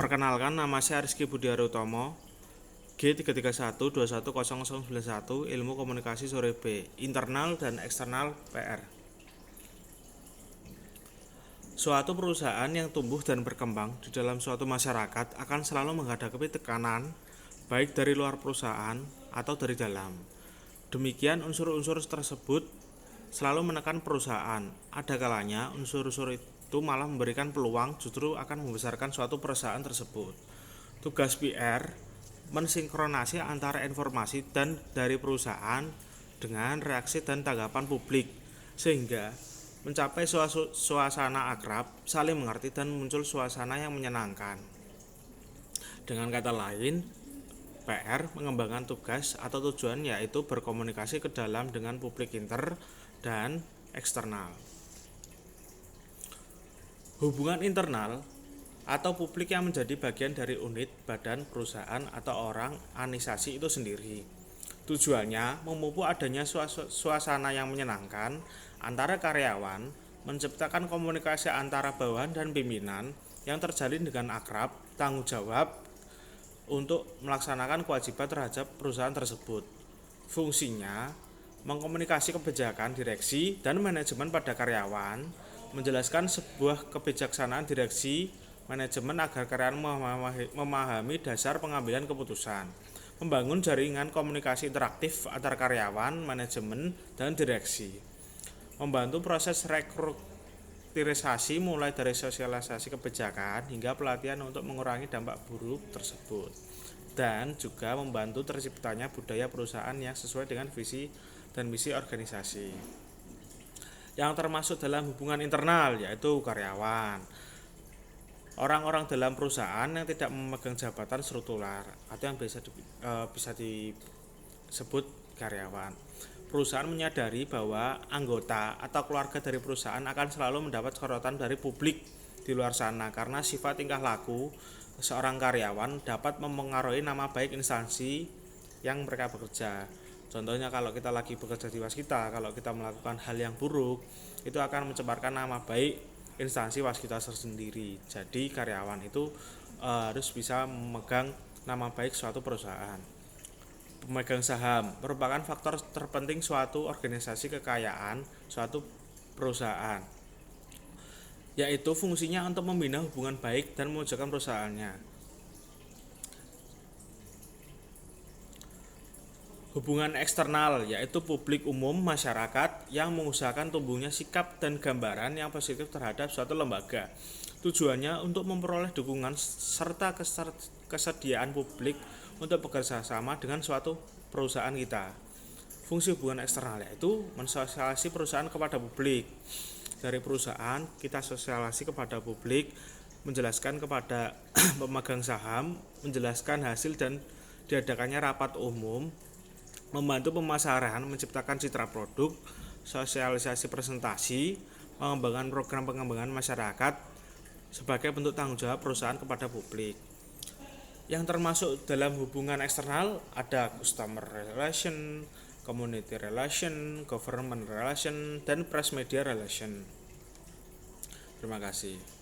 Perkenalkan, nama saya Rizky Budiarutomo, G331210091, Ilmu Komunikasi Sore B, Internal dan Eksternal PR. Suatu perusahaan yang tumbuh dan berkembang di dalam suatu masyarakat akan selalu menghadapi tekanan, baik dari luar perusahaan atau dari dalam. Demikian unsur-unsur tersebut selalu menekan perusahaan. Ada kalanya unsur-unsur itu malah memberikan peluang justru akan membesarkan suatu perusahaan tersebut. Tugas PR mensinkronasi antara informasi dan dari perusahaan dengan reaksi dan tanggapan publik sehingga mencapai suasana akrab, saling mengerti dan muncul suasana yang menyenangkan. Dengan kata lain, PR mengembangkan tugas atau tujuan yaitu berkomunikasi ke dalam dengan publik inter dan eksternal. Hubungan internal atau publik yang menjadi bagian dari unit, badan, perusahaan, atau organisasi itu sendiri. Tujuannya memupuk adanya suasana yang menyenangkan antara karyawan, menciptakan komunikasi antara bawahan dan pimpinan yang terjalin dengan akrab, tanggung jawab untuk melaksanakan kewajiban terhadap perusahaan tersebut. Fungsinya mengkomunikasi kebijakan direksi dan manajemen pada karyawan, menjelaskan sebuah kebijaksanaan direksi manajemen agar karyawan memahami dasar pengambilan keputusan, membangun jaringan komunikasi interaktif antar karyawan, manajemen, dan direksi, membantu proses restrukturisasi mulai dari sosialisasi kebijakan hingga pelatihan untuk mengurangi dampak buruk tersebut, dan juga membantu terciptanya budaya perusahaan yang sesuai dengan visi dan misi organisasi. Yang termasuk dalam hubungan internal yaitu karyawan, orang-orang dalam perusahaan yang tidak memegang jabatan struktural atau yang bisa disebut karyawan. Perusahaan menyadari bahwa anggota atau keluarga dari perusahaan akan selalu mendapat sorotan dari publik di luar sana karena sifat tingkah laku seorang karyawan dapat mempengaruhi nama baik instansi yang mereka bekerja. Contohnya kalau kita lagi bekerja di waskita, kalau kita melakukan hal yang buruk, itu akan mencemarkan nama baik instansi waskita tersendiri. Jadi karyawan itu harus bisa memegang nama baik suatu perusahaan. Pemegang saham merupakan faktor terpenting suatu organisasi kekayaan suatu perusahaan, yaitu fungsinya untuk membina hubungan baik dan mewujudkan perusahaannya. Hubungan eksternal yaitu publik umum masyarakat yang mengusahakan tumbuhnya sikap dan gambaran yang positif terhadap suatu lembaga. Tujuannya untuk memperoleh dukungan serta kesediaan publik untuk bekerja sama dengan suatu perusahaan kita. Fungsi hubungan eksternal yaitu mensosialisasi perusahaan kepada publik. Dari perusahaan kita sosialisasi kepada publik, menjelaskan kepada pemegang saham, menjelaskan hasil dan diadakannya rapat umum, membantu pemasaran, menciptakan citra produk, sosialisasi presentasi, mengembangkan program pengembangan masyarakat sebagai bentuk tanggung jawab perusahaan kepada publik. Yang termasuk dalam hubungan eksternal ada customer relation, community relation, government relation, dan press media relation. Terima kasih.